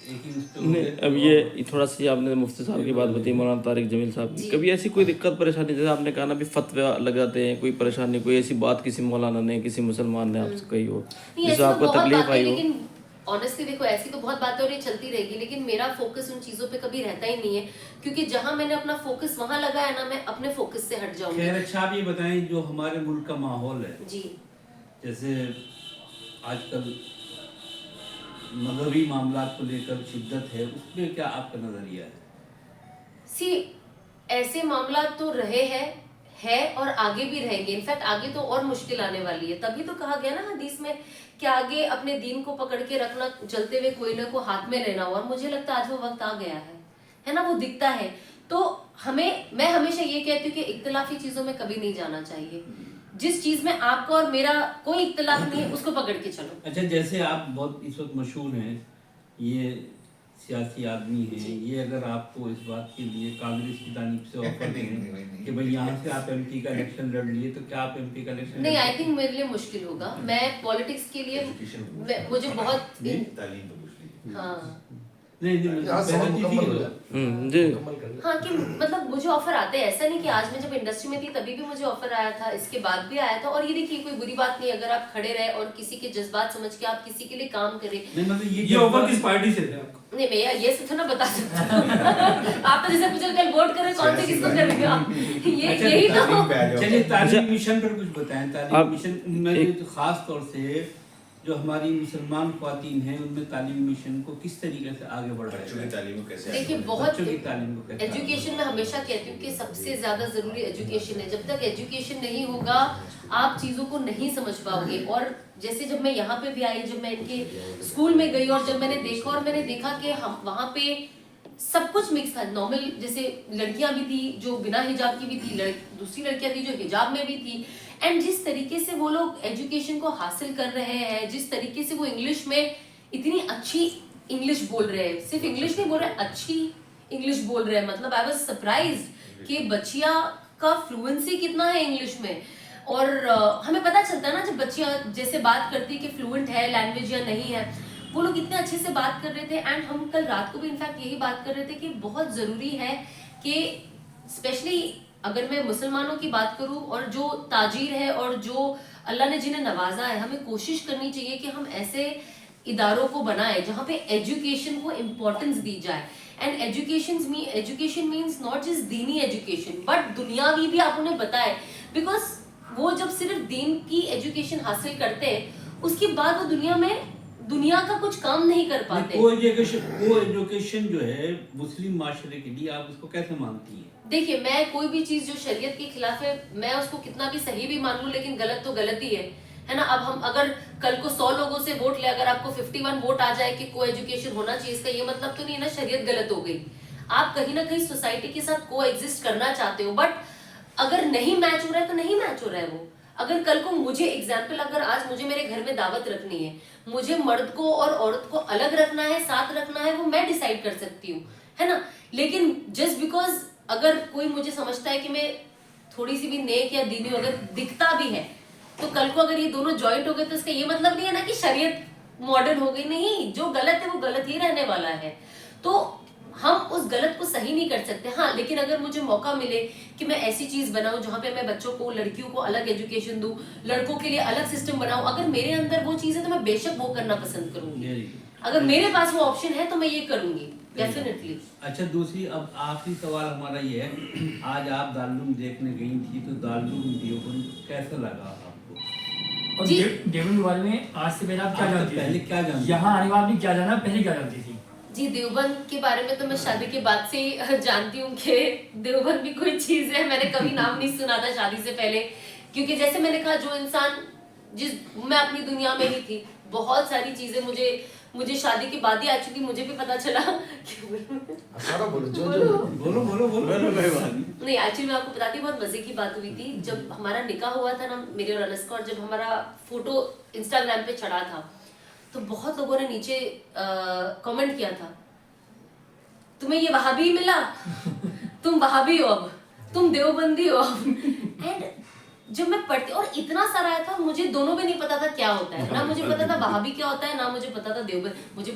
नहीं, अब ये थोड़ा सी आपने मुफ्ती साहब की बात बताई, मौलाना तारिक जमील साहब की, कभी ऐसी कोई दिक्कत परेशानी, जैसे आपने कहा ना भी फतवा लगाते हैं, कोई परेशानी, कोई ऐसी बात किसी मौलाना ने, किसी मुसलमान ने आपसे कही हो जिससे आपको तकलीफ आई हो? लेकिन ऑनेस्टली देखो, ऐसी तो बहुत बातें और ये चलती रहेगी, लेकिन मेरा फोकस उन चीजों पे कभी रहता ही नहीं है, क्योंकि जहां मैंने अपना फोकस वहां लगाया ना, मैं अपने फोकस से हट जाऊंगी। खैर, अच्छा आप ये बताएं, जो हमारे मुल्क का माहौल है, जी, जैसे आजकल मजहबी मामलात को लेकर शिद्दत है, उसमें क्या आपका नजरिया है? सी ऐसे मामला तो रहे है और आगे भी रहेंगे। इनफैक्ट आगे तो और मुश्किल आने वाली है। तभी तो कहा गया ना हदीस में कि आगे अपने दीन को पकड़ के रखना, चलते हुए कोयले को हाथ में लेना। और मुझे लगता है आज वो वक्त आ गया है ना, वो दिखता है। तो मैं हमेशा ये कहती हूँ कि इख्तिलाफी चीजों में कभी नहीं जाना चाहिए। जिस चीज में आपका और मेरा कोई इख्तिलाफ नहीं है, उसको पकड़ के चलो। अच्छा, जैसे आप बहुत इस वक्त मशहूर हैं, ये सियासी आदमी हैं, ये अगर आपको इस बात के लिए कांग्रेस की जानिब से ऑफर दें कि भाई यहाँ से आप एमपी का इलेक्शन लड़ लिए, तो क्या आप एमपी का इलेक्शन? नहीं, आई थिंक मेरे लिए मुश्किल होगा। मैं पॉलिटिक्स के लिए मुझे बहुत हाँ नहीं जी, हाँ कि मतलब मुझे ऑफर आते हैं। ऐसा नहीं कि आज मैं जब इंडस्ट्री में थी तभी भी मुझे ऑफर आया था, इसके बाद भी आया था। और ये देखिए, कोई बुरी बात नहीं अगर आप खड़े रहे और किसी के जज्बात समझ के आप किसी के लिए काम करें। नहीं, मतलब ये ऑफर किस पार्टी से थे आपको? नहीं, मैं ये तो ना बता सकता आप तो जैसे पूछे कल वोट करें कौन से किसको करेंगे आप, यही तो। चलिए, तालीम मिशन पर कुछ बताएं। तालीम मिशन में खास तौर से जो हमारी मुसलमान ख्वातीन हैं, उनमें तालीम मिशन को किस तरीके से आगे बढ़ाया जाए? देखिए, बहुत बच्चों की तालीम को कैसे? एजुकेशन में हमेशा कहती हूँ कि सबसे ज्यादा जरूरी एजुकेशन है। जब तक एजुकेशन नहीं होगा आप चीजों को नहीं समझ पाओगे। और जैसे जब मैं यहाँ पे भी आई, जब मैं इनके स्कूल में गई और जब मैंने देखा कि हम वहाँ पे सब कुछ मिक्स था। नॉर्मल जैसे लड़कियां भी थी जो बिना हिजाब की भी थी, दूसरी लड़कियां थी जो हिजाब में भी थी। एंड जिस तरीके से वो लोग एजुकेशन को हासिल कर रहे हैं, जिस तरीके से वो इंग्लिश में इतनी अच्छी इंग्लिश बोल रहे हैं, सिर्फ इंग्लिश नहीं बोल रहे, अच्छी इंग्लिश बोल रहे हैं। मतलब आई वाज सरप्राइज्ड कि बच्चियां का फ्लुएंसी कितना है इंग्लिश में। और हमें पता चलता है ना जब बच्चियां जैसे बात करती है कि फ्लुएंट है लैंग्वेज या नहीं है, वो लोग इतने अच्छे से बात कर रहे थे। एंड हम कल रात को भी इनफैक्ट यही बात कर रहे थे कि बहुत ज़रूरी है कि स्पेशली अगर मैं मुसलमानों की बात करूं और जो ताजीर है और जो अल्लाह ने जिन्हें नवाजा है, हमें कोशिश करनी चाहिए कि हम ऐसे इदारों को बनाएं जहाँ पे एजुकेशन को इम्पोर्टेंस दी जाए। And education means not just दीनी एजुकेशन बट दुनियावी भी आप उन्हें बताएं। बिकॉज वो जब सिर्फ दीन की एजुकेशन हासिल करते हैं उसके बाद वो दुनिया का कुछ काम नहीं कर पाते। वो एजुकेशन जो है मुस्लिम माशरे के लिए आप उसको कैसे मानती हैं? देखिए, मैं कोई भी चीज जो शरीयत के खिलाफ है मैं उसको कितना भी सही भी मान लूं, लेकिन गलत तो गलत ही है ना। अब हम अगर कल को 100 लोगों से वोट ले, अगर आपको 51 वोट आ जाए कि को एजुकेशन होना चाहिए, इसका ये मतलब तो नहीं है ना शरीयत गलत हो गई। आप कहीं ना कहीं सोसाइटी के साथ को एग्जिस्ट करना चाहते हो, बट अगर नहीं मैच हो रहा है तो नहीं मैच हो रहा है वो। अगर कल को मुझे एग्जाम्पल, अगर आज मुझे मेरे घर में दावत रखनी है, मुझे मर्द को और औरत को अलग रखना है, साथ रखना है, वो मैं डिसाइड कर सकती हूँ, है ना। लेकिन जस्ट बिकॉज अगर कोई मुझे समझता है कि मैं थोड़ी सी भी नेक या दीनी अगर दिखता भी है, तो कल को अगर ये दोनों जॉइंट हो गए तो इसका ये मतलब नहीं है ना कि शरीयत मॉडर्न हो गई, नहीं, जो गलत है वो गलत ही रहने वाला है। तो हम उस गलत को सही नहीं कर सकते। हाँ, लेकिन अगर मुझे मौका मिले कि मैं ऐसी चीज बनाऊं जहाँ पे मैं बच्चों को, लड़कियों को अलग एजुकेशन दूं, लड़कों के लिए अलग सिस्टम बनाऊं, अगर मेरे अंदर वो चीज है तो मैं बेशक वो करना पसंद करूंगी। अगर मेरे पास वो ऑप्शन है तो मैं ये करूंगी डेफिनेटली। अच्छा, दूसरी अब आखिरी सवाल हमारा ये है, आज आप दारुल देखने गई थी, तो दारुल देवबंद कैसा लगा आपको? और देवबंद के बारे में आज से पहले आप क्या जानती थी? पहले क्या जानती? यहाँ आने के बाद आपने क्या जाना, पहले क्या जानती थी? जी, देवबंद के बारे में तो मैं शादी के बाद से ही जानती हूँ कि देवबंद भी कोई चीज है। मैंने कभी नाम नहीं सुना था शादी से पहले, क्योंकि जैसे मैंने कहा, जो इंसान मैं अपनी दुनिया में ही थी, बहुत सारी चीजें मुझे शादी के बाद ही एक्चुअली मुझे भी पता चला सारा बोलो बोलो बोलो बोलो कोई बात नहीं, एक्चुअली मैं आपको बताती हूँ, बहुत मजे की बात हुई थी। जब हमारा निकाह हुआ था ना, मेरे और अनस का, और जब हमारा फोटो इंस्टाग्राम पे चढ़ा था, तो बहुत लोगों ने नीचे कमेंट किया था, तुम्हें ये वहाबी मिला, तुम वहाबी हो अब, तुम देवबंदी हो अब। एंड जब मैं पढ़ती, और इतना सारा आया था, मुझे दोनों में नहीं पता था क्या होता है, ना मुझे पता था वहाबी क्या होता है, ना मुझे पता था देवबंद। मुझे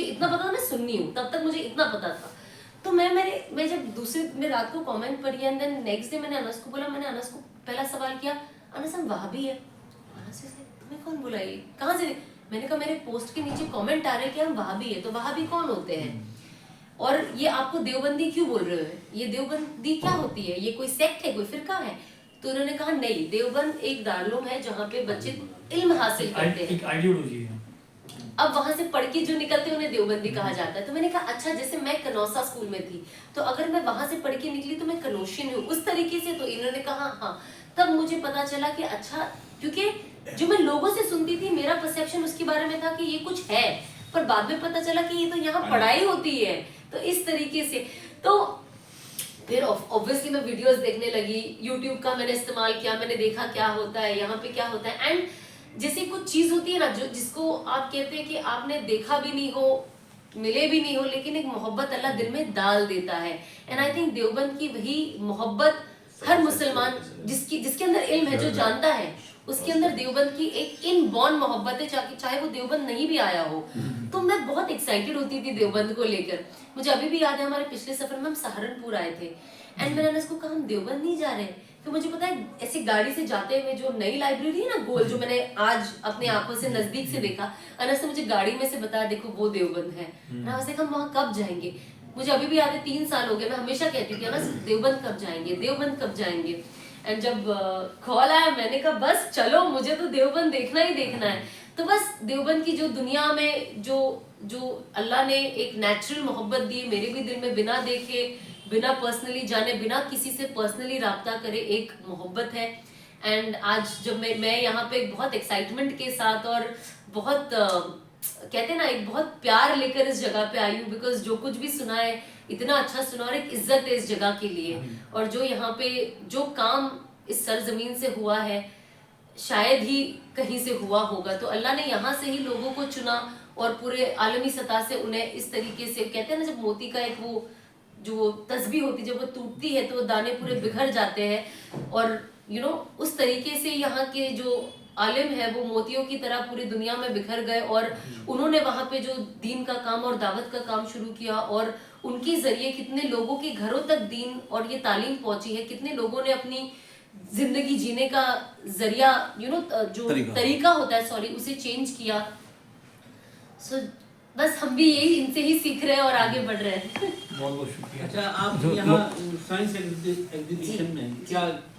इतना पता था मैं सुन्नी हूँ, तब तक मुझे इतना पता था। तो मैं जब दूसरे में रात को कमेंट पढ़ी, एंड देन नेक्स्ट डे मैंने अनस को बोला, मैंने अनस को पहला सवाल किया, अनस हम वहाबी है? अनस से तुम्हें कौन बोला, ये कहाँ से? मैंने कहा मेरे पोस्ट के नीचे कमेंट आ रहे हैं कि हम वहाबी है, तो वहाबी कौन होते हैं, और ये आपको देवबंदी क्यों बोल रहे हो, ये देवबंदी क्या होती है, ये कोई सेक्ट है, कोई फिरका है? तो उन्होंने कहा नहीं, देवबंद एक दारुल है जहाँ पे बच्चे इल्म हासिल करते हैं, एक आइडियोलॉजी है। अब वहां से पढ़ के जो निकलते हैं उन्हें देवबंदी कहा जाता है। तो मैंने कहा अच्छा, जैसे मैं कनौसा स्कूल में थी, तो अगर मैं वहां से पढ़ के निकली तो मैं कनौशियन हूँ, उस तरीके से। तो इन्होंने कहा हाँ। तब मुझे पता चला कि अच्छा, क्योंकि जो मैं लोगों से सुनती थी, मेरा परसेप्शन उसके बारे में था कि ये कुछ है, पर बाद में पता चला कि ये तो यहाँ पढ़ाई होती है। तो इस तरीके से, तो फिर ऑब्वियसली मैं वीडियोस देखने लगी, यूट्यूब का मैंने इस्तेमाल किया, मैंने देखा क्या होता है यहाँ पे, क्या होता है। एंड जैसे कुछ चीज होती है ना, जो जिसको आप कहते हैं कि आपने देखा भी नहीं हो, मिले भी नहीं हो, लेकिन एक मोहब्बत अल्लाह दिल में डाल देता है। एंड आई थिंक देवबंद की वही मोहब्बत हर मुसलमान जिसके अंदर इल्म है, जो जानता है, उसके अंदर देवबंद की एक इनबॉर्न मोहब्बत है, चाहे वो देवबंद नहीं भी आया हो। तो मैं बहुत एक्साइटेड होती थी देवबंद को लेकर। मुझे अभी भी याद है, हमारे पिछले सफर में हम सहारनपुर आए थे, एंड मैंने उसको कहा हम देवबंद नहीं जा रहे। तो मुझे पता है, ऐसे गाड़ी से जाते हुए जो नई लाइब्रेरी है ना गोल, जो मैंने आज अपने आंखों से नजदीक से देखा, अनस ने मुझे गाड़ी में से बताया देखो वो देवबंद है। हम वहां कब जाएंगे? मुझे अभी भी याद है, 3 साल हो गए, मैं हमेशा कहती थी अनस देवबंद कब जाएंगे, देवबंद कब जाएंगे। एंड जब कॉल आया, मैंने कहा बस चलो, मुझे तो देवबंद देखना ही देखना है। तो बस देवबंद की जो दुनिया में जो अल्लाह ने एक नेचुरल मोहब्बत दी, मेरे भी दिल में बिना देखे, बिना पर्सनली जाने, बिना किसी से पर्सनली राब्ता करे एक मोहब्बत है। एंड आज जब मैं यहाँ पे बहुत एक्साइटमेंट के साथ और बहुत कहते हैं ना, एक बहुत प्यार लेकर इस जगह पे आई हूँ, बिकॉज जो कुछ भी सुना है इतना अच्छा सुना, और एक इज्जत है इस जगह के लिए। और जो यहाँ पे जो काम इस सरजमीन से हुआ है, शायद ही कहीं से हुआ होगा। तो अल्लाह ने यहाँ से ही लोगों को चुना, और पूरे आलमी सतह से उन्हें इस तरीके से, कहते हैं ना, जब मोती का एक वो जो तस्बीह होती है, जब वो टूटती है तो वो दाने पूरे बिखर जाते हैं, और उस तरीके से यहाँ के जो आलिम है वो मोतियों की तरह पूरी दुनिया में बिखर गए, और उन्होंने वहाँ पे जो दीन का काम और दावत का काम शुरू किया, और उनके जरिए कितने लोगों के घरों तक दीन और ये तालीम पहुंची है, कितने लोगों ने अपनी जिंदगी जीने का जरिया जो तरीका होता है उसे चेंज किया। सो बस हम भी यही इनसे ही सीख रहे हैं और आगे बढ़ रहे हैं। बहुत बहुत शुक्रिया। अच्छा, आप यहाँ साइंस एग्जीबिशन में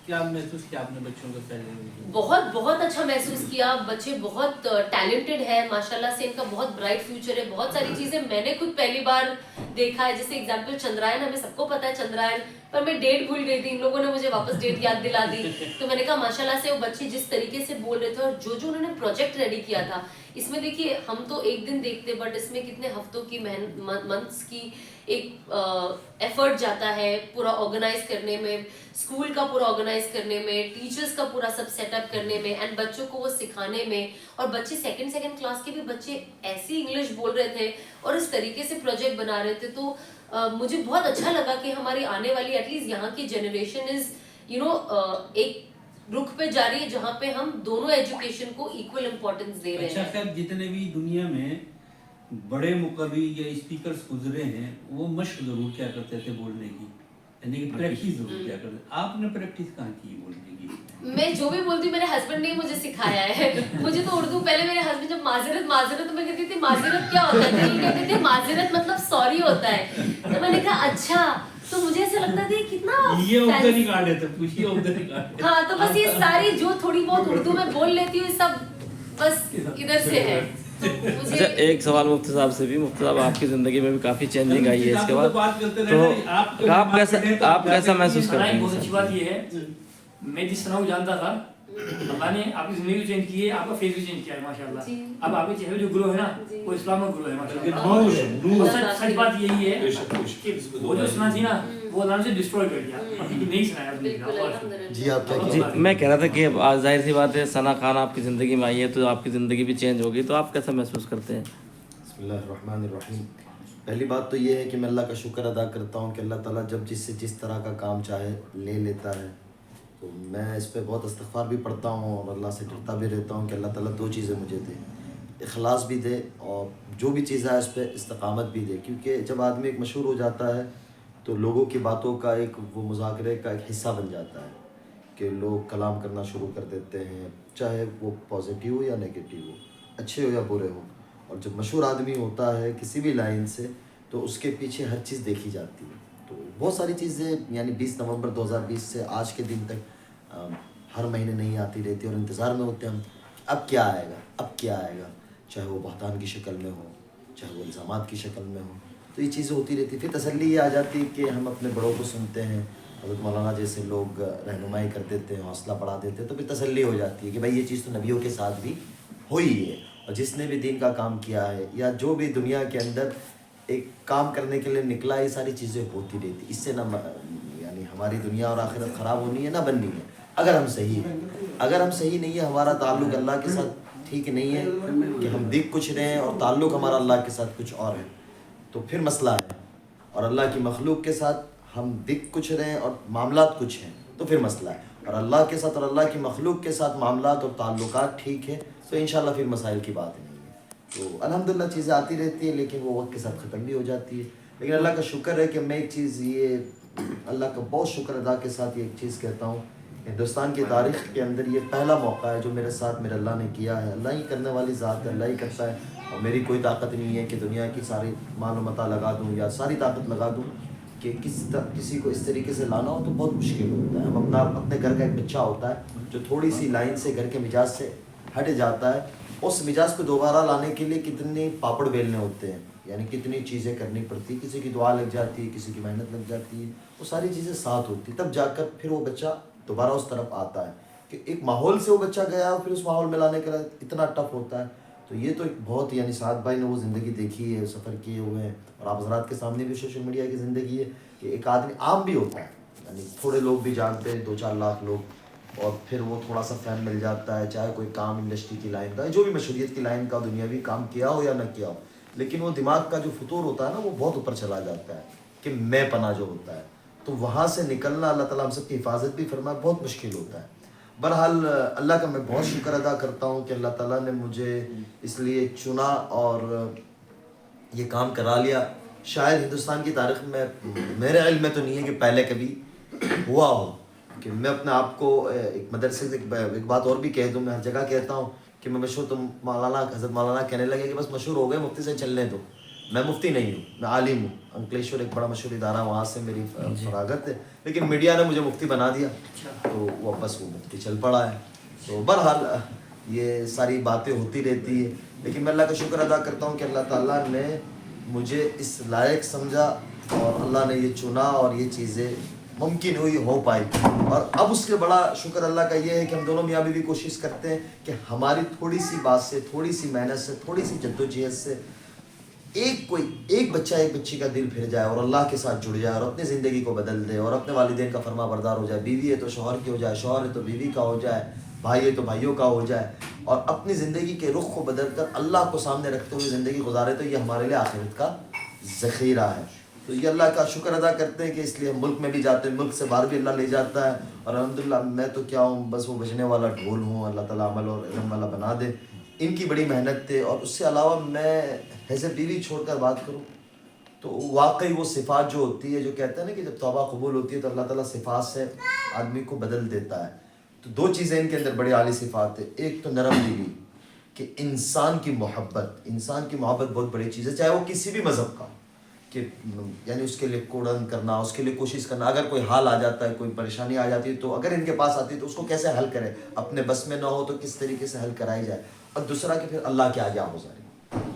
क्या महसूस किया आपने बच्चों को पहले? बहुत अच्छा महसूस किया। बच्चे बहुत टैलेंटेड है माशाल्लाह से, इनका बहुत ब्राइट फ्यूचर है। बहुत सारी चीजें मैंने खुद पहली बार देखा है, जैसे एग्जांपल चंद्रायन, हमें सबको पता है चंद्रायन, पर मैं डेट भूल गई थी, इन लोगों ने मुझे वापस डेट याद दिला दी। तो मैंने कहा माशाल्लाह से वो बच्चे जिस तरीके से बोल रहे थे, और जो उन्होंने प्रोजेक्ट रेडी किया था, इसमें देखिए हम तो एक दिन देखते, बट इसमें कितने हफ्तों की मंथ्स की एक एफर्ट जाता है पूरा ऑर्गेनाइज करने में, स्कूल का पूरा ऑर्गेनाइज करने में, टीचर्स का पूरा सब सेटअप करने में, एंड बच्चों को वो सिखाने में। और बच्चे सेकंड क्लास के भी बच्चे ऐसी इंग्लिश बोल रहे थे और इस तरीके से प्रोजेक्ट बना रहे थे। तो मुझे बहुत अच्छा लगा कि हमारी आने वाली एटलीस्ट यहाँ की जनरेशन इज यू नो एक रुख पे जा रही है जहाँ पे हम दोनों एजुकेशन को इक्वल इम्पोर्टेंस दे रहे अच्छा हैं। खैर, जितने भी दुनिया में बड़े मुकर्री या स्पीकर्स गुजरे हैं वो मश्क जरूर क्या करते थे बोलने की, यानी कि प्रैक्टिस जरूर क्या करते। आपने प्रैक्टिस कहाँ की बोलने की? मैं जो भी बोलती हूँ मेरे हस्बैंड ने ही मुझे सिखाया है। मुझे तो उर्दू पहले मेरे हस्बैंड जब माजरत माजरत तो मैं कहती थी माजरत क्या होता है, तो ये कहते थे माजरत मतलब सॉरी होता है। तो मैंने कहा अच्छा, तो मुझे ऐसा लगता था कितना ये उधर fancy- निकाले थे, पूछिए उधर निकाले। हाँ, तो बस ये सारी जो थोड़ी बहुत उर्दू में बोल लेती हूँ सब बस इधर से है। तो अच्छा, मुझे एक सवाल मुफ्ती साहब से भी। मुफ्ती साहब, आपकी ज़िंदगी में भी काफ़ी चेंजिंग आई है इसके बाद, बात करते तो रहे ना, आप कैसा महसूस करते हैं? बहुत अच्छी बात ये है, मैं जिस तरह को जानता था, अल्लाह ने आपकी जिंदगी भी चेंज की है, आपका फेस भी चेंज किया है माशाल्लाह। जी। अब आपके चेहरे जो ग्लो है ना, जी। वो इस्लाम का ग्लो है माशाल्लाह। नूर है, नूर। और सच बात यही है बेशक, बेशक। कि वो जो सुना थी ना, वो अल्लाह ने से डिस्ट्रॉय कर दिया, अभी नहीं सुनाया अपनी बिल्कुल जगह। अल्हम्दुलिल्लाह। जी आप क्या जी, कह रहे जी, मैं कह रहा था कि आज जाहिर सी बात है सना खान आपकी ज़िंदगी में आई है तो आपकी ज़िंदगी भी चेंज होगी, तो आप कैसा महसूस करते हैं? बिस्मिल्लाहिर्रहमानिर्रहीम। पहली बात तो ये है कि मैं अल्लाह का शुक्र अदा करता हूँ कि अल्लाह ताला जब जिससे जिस तरह का काम चाहे ले लेता है। तो मैं इस पे बहुत इस्तग़फ़ार भी पढ़ता हूँ और अल्लाह से डरता भी रहता हूँ कि अल्लाह ताला दो चीज़ें मुझे दे, इखलास भी दे और जो भी चीज़ है इस पे इस्तकामत भी दे। क्योंकि जब आदमी एक मशहूर हो जाता है तो लोगों की बातों का एक वो मुज़ाकरे का एक हिस्सा बन जाता है कि लोग कलाम करना शुरू कर देते हैं, चाहे वो पॉजिटिव हो या नेगेटिव हो, अच्छे हो या बुरे हो। और जब मशहूर आदमी होता है किसी भी लाइन से तो उसके पीछे हर चीज़ देखी जाती है। तो बहुत सारी चीज़ें यानी 20 नवंबर 2020 से आज के दिन तक हर महीने नहीं आती रहती और इंतज़ार में होते हैं हम अब क्या आएगा, अब क्या आएगा, चाहे वो बहतान की शक्ल में हो, चाहे वो इल्ज़ामात की शक्ल में हो। तो ये चीज़ें होती रहती। फिर तसल्ली ये आ जाती है कि हम अपने बड़ों को सुनते हैं, हज़रत मौलाना जैसे लोग रहनुमाई कर देते हैं, हौसला बढ़ा देते हैं, तो फिर तसल्ली हो जाती है कि भाई ये चीज़ तो नबियों के साथ भी हुई है। और जिसने भी दीन का काम किया है या जो भी दुनिया के अंदर एक काम करने के लिए निकला, ये सारी चीज़ें होती रहती। इससे ना यानी हमारी दुनिया और आखिरत ख़राब होनी है ना बननी है। अगर हम सही हैं, अगर हम सही नहीं है, हमारा ताल्लुक़ अल्लाह के साथ ठीक नहीं है कि हम दिख कुछ रहे हैं और ताल्लुक़ हमारा अल्लाह के साथ कुछ और है, तो फिर मसला है। और अल्लाह की मखलूक के साथ हम दिख कुछ रहे हैं और मामलात कुछ हैं, तो फिर मसला है। और अल्लाह के साथ और अल्लाह की मखलूक के साथ मामलात और ताल्लुकात ठीक है तो इंशाल्लाह फिर मसाइल की बात नहीं है। तो अल्हम्दुलिल्लाह चीज़ें आती रहती है, लेकिन वो वक्त के साथ ख़त्म भी हो जाती है। लेकिन अल्लाह का शुक्र है कि मैं एक चीज़ ये अल्लाह का बहुत शुक्र अदा के साथ ये एक चीज़ कहता हूँ, हिंदुस्तान की तारीख़ के अंदर ये पहला मौका है जो मेरे साथ मेरे अल्लाह ने किया है। अल्लाह ही करने वाली ज़ात है, अल्लाह ही करता है और मेरी कोई ताकत नहीं है कि दुनिया की सारी मालूमता लगा दूँ या सारी ताकत लगा दूँ कि किसी को इस तरीके से लाना हो तो बहुत मुश्किल होता है। हम अपने घर का एक बच्चा होता है जो थोड़ी सी लाइन से घर के मिजाज से हट जाता है, उस मिजाज को दोबारा लाने के लिए कितने पापड़ बेलने होते हैं, यानी कितनी चीज़ें करनी पड़ती, किसी की दुआ लग जाती है, किसी की मेहनत लग जाती है, वो सारी चीज़ें साथ होती, तब जाकर फिर वो बच्चा दोबारा उस तरफ आता है। कि एक माहौल से वो बच्चा गया और फिर उस माहौल में लाने के लिए इतना टफ होता है। तो ये तो एक बहुत यानी साद भाई ने वो ज़िंदगी देखी है, सफ़र किए हुए हैं और आप हज़रात के सामने भी सोशल मीडिया की ज़िंदगी है कि एक आदमी आम भी होता है, यानी थोड़े लोग भी जानते हैं, 2-4 लाख लोग, और फिर वो थोड़ा सा फैम मिल जाता है, चाहे कोई काम इंडस्ट्री की लाइन का, जो भी मशहूरियत की लाइन का दुनियावी काम किया हो या ना किया हो, लेकिन वो दिमाग का जो फतूर होता है ना वो बहुत ऊपर चला जाता है कि मैं पना जो होता है, तो वहाँ से निकलना अल्लाह ताला हम सबकी हिफाजत भी फरमाए बहुत मुश्किल होता है। बहरहाल अल्लाह का मैं बहुत शुक्र अदा करता हूँ कि अल्लाह ताला ने मुझे इसलिए चुना और ये काम करा लिया। शायद हिंदुस्तान की तारीख़ में मेरे इल्म में तो नहीं है कि पहले कभी हुआ हो कि मैं अपने आप को एक मदरसे से एक बात और भी कह दूँ, मैं हर जगह कहता हूँ कि मैं मशहूर, तो मौलाना हज़रत मौलाना कहने लगे कि बस मशहूर हो गए, मुफ्ती से चलने दो। मैं मुफ्ती नहीं हूँ, मैं आलिम हूँ। अंकलेश्वर एक बड़ा मशहूर इदारा, वहाँ से मेरी फरागत है, लेकिन मीडिया ने मुझे मुफ्ती बना दिया तो वो बस वो मुफ्ती चल पड़ा है। तो बहरहाल ये सारी बातें होती रहती है, लेकिन मैं अल्लाह का शुक्र अदा करता हूँ कि अल्लाह ताला ने मुझे इस लायक समझा और अल्लाह ने ये चुना और ये चीज़ें मुमकिन हुई, हो पाई। और अब उसके बड़ा शुक्र अल्लाह का ये है कि हम दोनों मियाँ बीवी कोशिश करते हैं कि हमारी थोड़ी सी बात से, थोड़ी सी मेहनत से, थोड़ी सी जद्दोजहद से एक बच्चा एक बच्ची का दिल फिर जाए और अल्लाह के साथ जुड़ जाए और अपनी ज़िंदगी को बदल दे और अपने वालिदैन का फरमा बरदार हो जाए। बीवी है तो शौहर की हो जाए, शौहर है तो बीवी का हो जाए, भाई है तो भाइयों का हो जाए और अपनी ज़िंदगी के रुख को बदल कर अल्लाह को सामने रखते हुए ज़िंदगी गुजारे, तो ये हमारे लिए आखिरत का ज़ख़ीरा है। तो ये अल्लाह का शुक्र अदा करते हैं कि इसलिए हम मुल्क में भी जाते हैं, मुल्क से बाहर भी अल्लाह ले जाता है। और अल्हम्दुलिल्लाह मैं तो क्या हूँ, बस वो बजने वाला ढोल हूँ। अल्लाह ताला अमल और इल्म वाला बना दे। इनकी बड़ी मेहनत थे। और उससे अलावा मैं हैज़ बीवी छोड़कर बात करूँ तो वाकई वो सिफ़ात जो होती है, जो कहते हैं ना कि जब तौबा कबूल होती है तो अल्लाह ताला सिफ़ात से आदमी को बदल देता है। तो दो चीज़ें इनके अंदर बड़ी आली सिफ़ात है। एक तो नरम दिली, कि इंसान की मोहब्बत बहुत बड़ी चीज़ है, चाहे वो किसी भी मज़हब का, कि यानी उसके लिए कोड़न करना, उसके लिए कोशिश करना। अगर कोई हाल आ जाता है, कोई परेशानी आ जाती है, तो अगर इनके पास आती है तो उसको कैसे हल करें, अपने बस में ना हो तो किस तरीके से हल कराई जाए। और दूसरा कि फिर अल्लाह के आगे आगुजारी,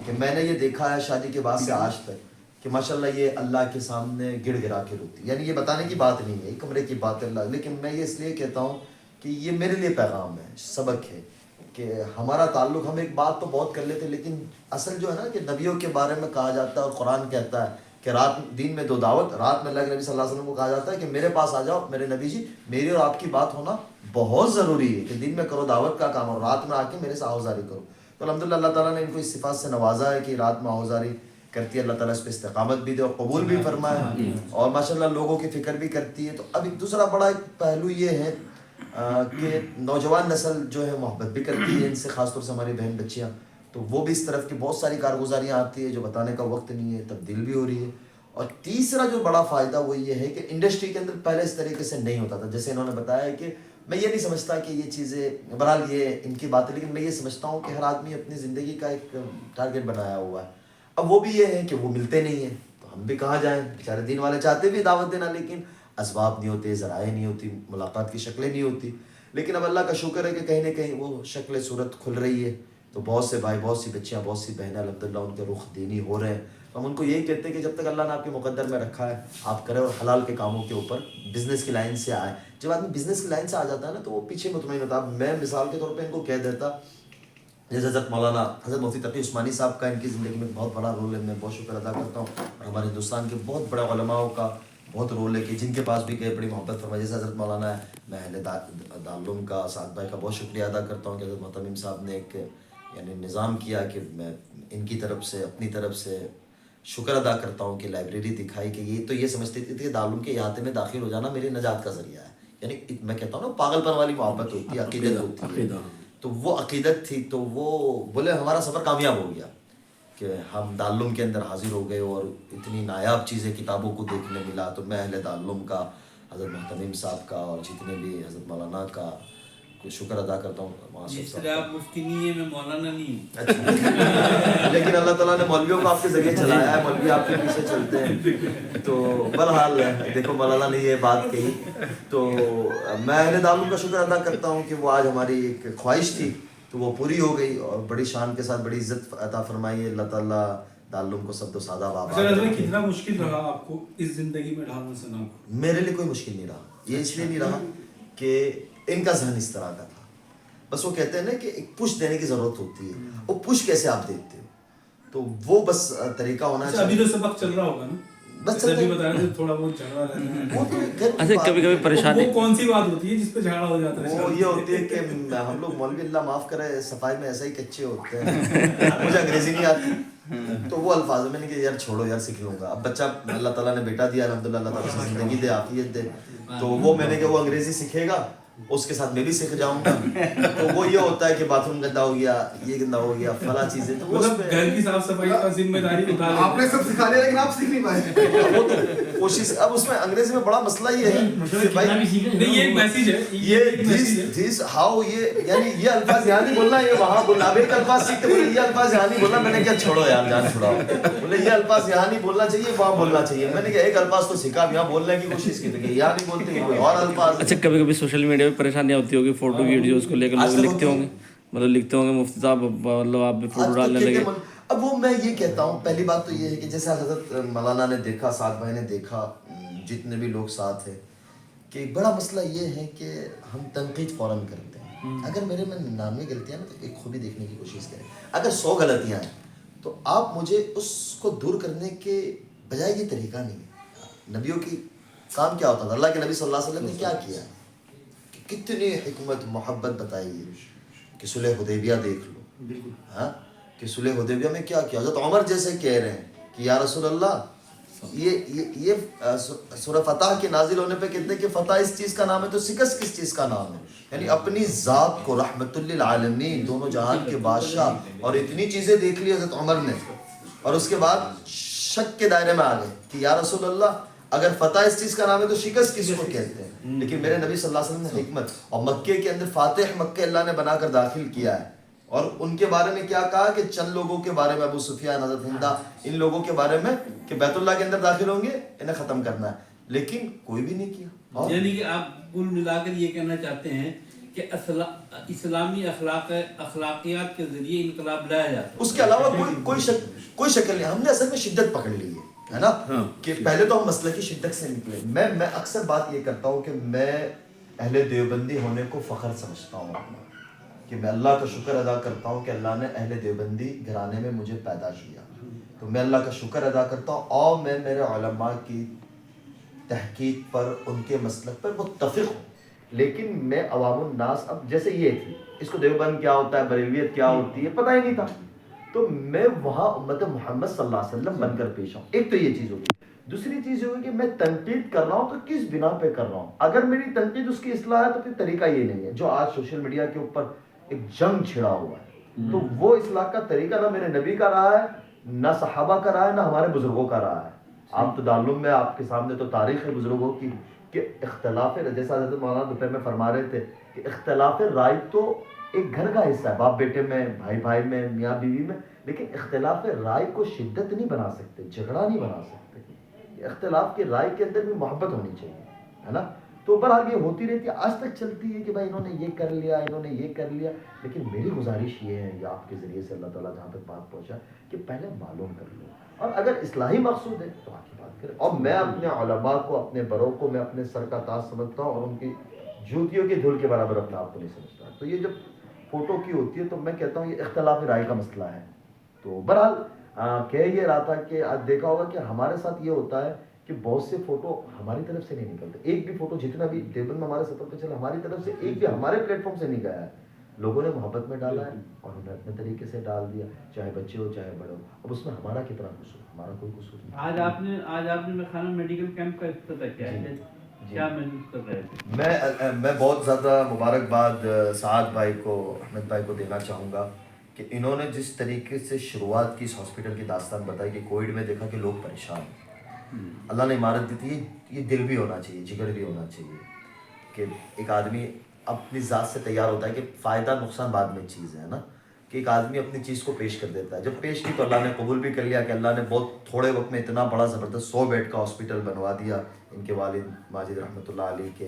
कि मैंने ये देखा है शादी के बाद से आज तक कि माशाल्लाह ये अल्लाह के सामने गिड़गिड़ा के रोती। यानी ये बताने की बात नहीं है, ये कमरे की बात है अल्लाह। लेकिन मैं ये इसलिए कहता हूँ कि ये मेरे लिए पैगाम है, सबक है कि हमारा ताल्लुक़, हम एक बात तो बहुत कर लेते, लेकिन असल जो है ना कि नबियों के बारे में कहा जाता है और कुरान कहता है कि रात दिन में 2 दावत, रात में अल्लाह के नबी सल्लल्लाहु अलैहि वसल्लम को कहा जाता है कि मेरे पास आ जाओ मेरे नबी जी, मेरी और आपकी बात होना बहुत ज़रूरी है, कि दिन में करो दावत का काम और रात में आके मेरे से आहुजारी करो। तो अल्हम्दुलिल्लाह अल्लाह ताला ने इनको इस सिफात से नवाजा है कि रात में आहुजारी करती है। अल्लाह ताला इस पर इस्तिकामत भी दे और कबूल भी फरमाए, और माशाल्लाह लोगों की फ़िक्र भी करती है। तो अब एक दूसरा बड़ा एक पहलू ये है कि नौजवान नस्ल जो है मोहब्बत भी करती है इनसे, ख़ासतौर से हमारी बहन बच्चियाँ, तो वो भी इस तरफ की बहुत सारी कारगुजारियाँ आती है जो बताने का वक्त नहीं है, तब्दील भी हो रही है। और तीसरा जो बड़ा फ़ायदा वो ये है कि इंडस्ट्री के अंदर पहले इस तरीके से नहीं होता था। जैसे इन्होंने बताया कि मैं ये नहीं समझता कि ये चीज़ें, बहरहाल ये इनकी बात है, लेकिन मैं ये समझता हूँ कि हर आदमी अपनी ज़िंदगी का एक टारगेट बनाया हुआ है। अब वो भी ये है कि वो मिलते नहीं हैं, तो हम भी कहाँ जाएँ, बेचारे दीन वाले चाहते भी दावत देना, लेकिन असबाब नहीं होते, ज़राए नहीं होती, मुलाकात की शक्लें नहीं होती। लेकिन अब अल्लाह का शुक्र है कि कहीं ना कहीं वो शक्ल सूरत खुल रही है। तो बहुत से भाई, बहुत सी बच्चियाँ, बहुत सी बहनें अल्हम्दुलिल्लाह उनके रुख दीनी हो रहे हैं। तो हम उनको यही कहते हैं कि जब तक अल्लाह ने आपके मुकद्दर में रखा है आप करें, और हलाल के कामों के ऊपर बिज़नेस की लाइन से आए। जब आदमी बिज़नेस की लाइन से आ जाता है ना तो वो पीछे मुतमईन होता है। मैं मिसाल के तौर पर इनको कह देता, जैसे हज़रत मौलाना हज़रत मुफ्ती तकी उस्मानी साहब का इनकी ज़िंदगी में बहुत बड़ा रोल है, मैं बहुत शुक्र अदा करता हूँ। और हमारे हिंदुस्तान के बहुत बड़े उलमाओं का बहुत रोल है कि जिनके पास भी गए बड़ी मोहब्बत फरमाई, जैसे हज़रत मौलाना है। मैं अहले दारुल का साद भाई का बहुत शुक्रिया अदा करता हूँ कि हज़रत मोहतमिम साहब ने एक यानी निज़ाम किया कि मैं इनकी तरफ से, अपनी तरफ से शुक्र अदा करता हूँ कि लाइब्रेरी दिखाई, कि ये तो ये समझते थे कि दारुल के इहाते में दाखिल हो जाना मेरी नजात का ज़रिया है। यानी मैं कहता हूँ ना, पागलपन वाली मोहब्बत होती है, अकीदत होती है। तो वो अकीदत थी, तो वो बोले हमारा सफ़र कामयाब हो गया कि हम दारुल के अंदर हाजिर हो गए और इतनी नायाब चीज़ें किताबों को देखने मिला। तो मैं अहले दारुल का, हज़रत मोहतमिम साहब का और जितने भी हज़रत मौलाना का शुक्र अदा करता हूँ। इसलिए आप मुफ्ती नहीं है, मैं मौलाना नहीं हूँ। अच्छा लेकिन अल्लाह ताला ने मौलवियों को आपके ज़रिए चलाया है, मौलवी आपके पीछे चलते हैं। तो बहरहाल देखो मौलाना ने ये बात कही, तो मैं अहले दारुल का शुक्र अदा करता हूँ कि वो आज हमारी एक ख्वाहिश थी तो वो पूरी हो गई, और बड़ी शान के साथ बड़ी इज्जत अता फरमाई है। अल्लाह ताला दारुल को सब सादा बाबा। कितना मुश्किल रहा आपको इस जिंदगी में ढालना सना को? मेरे लिए कोई मुश्किल नहीं रहा। ये इसलिए नहीं रहा कि इनका जहन इस तरह का था। बस वो कहते हैं ना कि एक पुश देने की जरूरत होती है, वो पुश कैसे आप देते हो, तो वो बस तरीका होना चाहिए। अभी तो सबक चल रहा होगा ना, बस अभी बता रहे थे थोड़ा बहुत झगड़ा रहता है। वो तो अच्छा, कभी कभी परेशानी वो कौन सी बात होती है जिस पे झगड़ा हो जाता है? वो ये होती है कि हम लोग, मौलवी अल्लाह माफ करे, सफाई में ऐसा ही कच्चे होते हैं। मुझे अंग्रेजी नहीं आती तो वो अल्फाज मैंने कि यार छोड़ो यार, सीख लूंगा। अब बच्चा अल्लाह ताला ने बेटा दिया, अल्हम्दुलिल्लाह, अल्लाह ताला से जिंदगी दे, आफियत दे, तो वो मैंने कि वो अंग्रेजी सीखेगा, उसके साथ मैं भी सीख जाऊंगा। तो वो ये होता है कि बाथरूम गंदा हो गया, ये गंदा हो गया, फला चीजें, तो मतलब घर की साफ सफाई का जिम्मेदारी उठा लेते हैं। आपने सब सिखा लिया लेकिन आप सीख नहीं पाए। वो तो कोशिश। अब उसमें अंग्रेजी में बड़ा मसला ये है कि भाई नहीं, ये एक मैसेज है, ये एक मैसेज है। दिस हाउ, ये यानी ये अल्फाज यहाँ नहीं बोलना, ये वहाँ बोलना। अब एक अल्फाज सीखते बोले ये अल्फाज यहाँ नहीं बोलना, मैंने क्या छोड़ो यार, जान छुड़ाओ। बोले ये अल्फाज यहाँ नहीं बोलना चाहिए, वहाँ बोलना चाहिए। मैंने क्या एक अल्फाज तो सीखा, यहाँ बोलने की कोशिश की, तो यहाँ नहीं बोलते कोई और अल्फाज। अच्छा, कभी कभी सोशल मीडिया पे परेशानियाँ होती होगी, फोटो वीडियोस को लेकर लोग लिखते होंगे, मतलब लिखते होंगे मुफ्ती साहब, मतलब आप भी फोटो डालने लगे। अब वो मैं ये कहता हूँ, पहली बात तो ये है कि जैसे हज़रत मौलाना ने देखा, साथ भाई ने देखा, जितने भी लोग साथ हैं, कि बड़ा मसला ये है कि हम तनकीद फ़ौरन करते हैं। अगर मेरे में 99 गलतियाँ ना, तो एक खूबी देखने की कोशिश करें। अगर 100 गलतियाँ हैं तो आप मुझे उसको दूर करने के बजाय, ये तरीका नहीं है। नबियों की काम क्या होता था, अल्लाह के नबी सल्लल्लाहु अलैहि वसल्लम ने क्या किया, कितनी हिकमत मोहब्बत बताई है कि सुलह हुदैबिया देख लो। हाँ, कि सुलह हुदैबिया में क्या किया। हज़रत उमर जैसे कह रहे हैं कि या रसूल अल्लाह, ये सूरह फतह के नाजिल होने पे कहते हैं कि फतह इस चीज़ का नाम है तो शिकस्त किस चीज़ का नाम है, यानी अपनी ज़ात को रहमतुल लिल आलमीन, दोनों जहान के बादशाह, और इतनी चीज़ें देख ली हज़रत उमर ने, और उसके बाद शक के दायरे में आ गए कि या रसूल अल्लाह अगर फतह इस चीज़ का नाम है तो शिकस्त किसको कहते हैं। लेकिन मेरे नबी सल्लल्लाहु अलैहि वसल्लम ने हिकमत, और मक्के के अंदर फातिह मक्के अल्लाह ने बनाकर दाखिल किया है, और उनके बारे में क्या कहा कि चंद लोगों के बारे में, अबू सुफियान, हज़रत हिंदा, इन लोगों के बारे में कि बैतुल्लाह के अंदर दाखिल होंगे, इन्हें ख़त्म करना है, लेकिन कोई भी नहीं किया। यानी कि आप कुल मिलाकर ये कहना चाहते हैं कि इस्लामी अखलाकियात के जरिए इनकलाब लाया जाता है, उसके अलावा कोई शक्ल नहीं। हमने असल में शिद्दत पकड़ ली है ना, कि पहले तो हम मसले की शिद्दत से निकले। मैं अक्सर बात ये करता हूँ कि मैं अहले देवबंदी होने को फ़ख्र समझता हूँ, कि मैं अल्लाह का शुक्र अदा करता हूँ कि अल्लाह ने अहले देवबंदी घराने में मुझे पैदा किया, तो मैं अल्लाह का शुक्र अदा करता हूँ, और मैं मेरे उलमा की तहकीक पर, उनके मसलक पर मुत्तफ़िक़ हूँ। लेकिन मैं अवामुन नास, अब जैसे ये थी, इसको देवबंद क्या होता है, बरेलवियत क्या होती है, पता ही नहीं था, तो मैं वहाँ उम्मत मोहम्मद सल्लल्लाहु अलैहि वसल्लम बनकर पेश आऊँ। एक तो ये चीज़ होगी। दूसरी चीज़ ये होगी कि मैं तनकीद कर रहा हूँ तो किस बिना पे कर रहा हूँ। अगर मेरी तनकीद उसकी इस्लाह है तो फिर तरीका ये नहीं है जो आज सोशल मीडिया के ऊपर एक जंग छिड़ा हुआ है, तो वो इस्लाह का तरीका ना मेरे नबी का रहा है, ना सहाबा का रहा है, ना हमारे बुजुर्गों का रहा है। आप तो दारुल में, आपके सामने तो तारीख़ है बुजुर्गों की कि इख्तलाफ, जैसा हज़रत मौलाना दोपहर में फरमा रहे थे कि इख्तलाफ राय तो एक घर का हिस्सा है, बाप बेटे में, भाई भाई में, मियाँ बीवी में, लेकिन इख्तलाफ राय को शिद्दत नहीं बना सकते, झगड़ा नहीं बना सकते। इख्तलाफ की राय के अंदर भी मोहब्बत होनी चाहिए, है ना। तो बहरहाल ये होती रहती है, आज तक चलती है कि भाई इन्होंने ये कर लिया, इन्होंने ये कर लिया। लेकिन मेरी गुजारिश ये है, या आपके ज़रिए से अल्लाह ताला जहाँ तक बात पहुँचा, कि पहले मालूम कर लो, और अगर इस्लाही मकसूद है तो आगे बात करें। और मैं अपने उलमा को, अपने बड़ों को मैं अपने सर का ताज समझता हूँ, और उनकी जूतियों की धूल के बराबर अपने आप को नहीं समझता। तो ये जब फ़ोटो की होती है तो मैं कहता हूँ ये इख्तलाफ राय का मसला है। तो बहरहाल कह ये रहा था कि आज देखा होगा कि हमारे साथ ये होता है कि बहुत से फ़ोटो हमारी तरफ से नहीं निकलते। एक भी फ़ोटो जितना भी देवबंद में हमारे सफ़र पे चला, हमारी तरफ से एक भी हमारे प्लेटफॉर्म से नहीं गया है। लोगों ने मोहब्बत में डाला है और उन्हें अपने तरीके से डाल दिया, चाहे बच्चे हो चाहे बड़े हो। अब उसमें हमारा कितना कसूर, हमारा कोई कसूर नहीं। आज आपने मैं खाना मेडिकल कैंप का इफ्तिताह किया है, क्या महसूस कर रहे थे? मैं बहुत ज़्यादा मुबारकबाद साद भाई को, अहमद भाई को देना चाहूँगा कि इन्होंने जिस तरीके से शुरुआत की इस हॉस्पिटल की दास्तान बताई कि कोविड में देखा कि लोग परेशान हैं, अल्लाह ने इमारत दी थी। ये दिल भी होना चाहिए, जिगर भी होना चाहिए कि एक आदमी अपनी ज़ात से तैयार होता है कि फ़ायदा नुकसान बाद में चीज़ है ना, कि एक आदमी अपनी चीज़ को पेश कर देता है। जब पेश की तो अल्लाह ने कबूल भी कर लिया कि अल्लाह ने बहुत थोड़े वक्त में इतना बड़ा ज़बरदस्त 100 बेड का हॉस्पिटल बनवा दिया। इनके वालिद माजिद रहमतुल्लाह अलैह के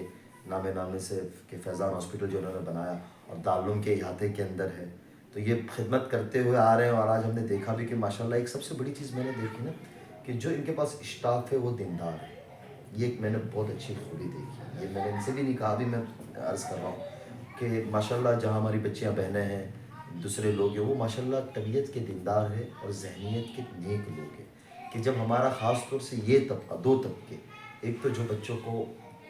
नामे से कि फैज़ान हॉस्पिटल जो उन्होंने बनाया और दारुल के इहाते के अंदर है, तो ये खिदमत करते हुए आ रहे हैं। और आज हमने देखा भी कि माशाल्लाह एक सबसे बड़ी चीज़ मैंने देखी ना कि जो इनके पास स्टाफ है वो दीनदार है। ये एक मैंने बहुत अच्छी खूबी देखी। ये मैंने इनसे भी नहीं कहा, अभी मैं अर्ज़ कर रहा हूँ कि माशाल्लाह जहाँ हमारी बच्चियाँ बहनें हैं, दूसरे लोग हैं, वो माशाल्लाह तबीयत के दीनदार है और जहनीत के नेक लोग हैं। कि जब हमारा ख़ास तौर से ये तबका, दो तबके, एक तो जो बच्चों को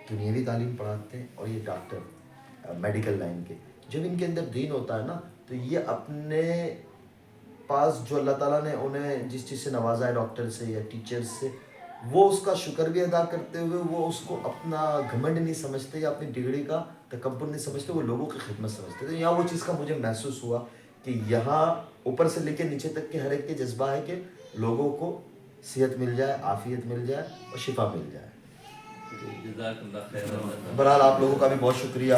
दुनियावी तालीम पढ़ाते हैं और ये डॉक्टर मेडिकल लाइन के, जब इनके अंदर दीन होता है ना तो ये अपने पास जो अल्लाह ताला ने उन्हें जिस चीज़ से नवाजा है, डॉक्टर से या टीचर्स से, वो उसका शुक्र भी अदा करते हुए वो उसको अपना घमंड नहीं समझते या अपनी डिग्री का तकब्बुर नहीं समझते, वो लोगों की खिदमत समझते। तो यहाँ वो चीज़ का मुझे महसूस हुआ कि यहाँ ऊपर से लेकर नीचे तक के हर एक के जज्बा है कि लोगों को सेहत मिल जाए, आफियत मिल जाए और शिफा मिल जाए। बहरहाल आप लोगों का भी बहुत शुक्रिया।